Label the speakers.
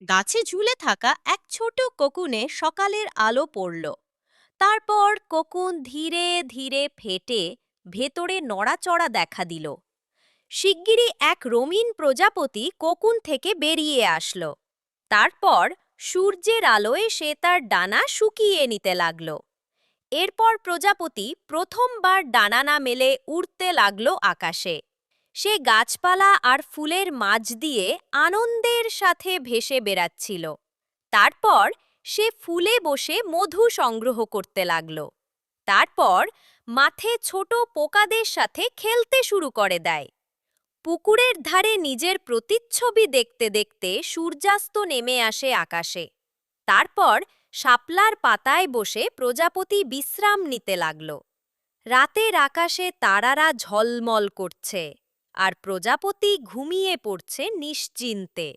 Speaker 1: গাছে ঝুলে থাকা এক ছোট কোকুনে সকালের আলো পড়ল। তারপর কোকুন ধীরে ধীরে ফেটে ভেতরে নড়াচড়া দেখা দিল। শিগগিরই এক রঙিন প্রজাপতি কোকুন থেকে বেরিয়ে আসলো। তারপর সূর্যের আলোয় সে তার ডানা শুকিয়ে নিতে লাগলো। এরপর প্রজাপতি প্রথমবার ডানা না মেলে উড়তে লাগলো আকাশে। সে গাছপালা আর ফুলের মাঝ দিয়ে আনন্দের সাথে ভেসে বেড়াচ্ছিল। তারপর সে ফুলে বসে মধু সংগ্রহ করতে লাগলো। তারপর মাঠে ছোট পোকাদের সাথে খেলতে শুরু করে দেয়। পুকুরের ধারে নিজের প্রতিচ্ছবি দেখতে দেখতে সূর্যাস্ত নেমে আসে আকাশে। তারপর শাপলার পাতায় বসে প্রজাপতি বিশ্রাম নিতে লাগল। রাতের আকাশে তারারা ঝলমল করছে আর প্রজাপতি ঘুমিয়ে পড়ছে নিশ্চিন্তে।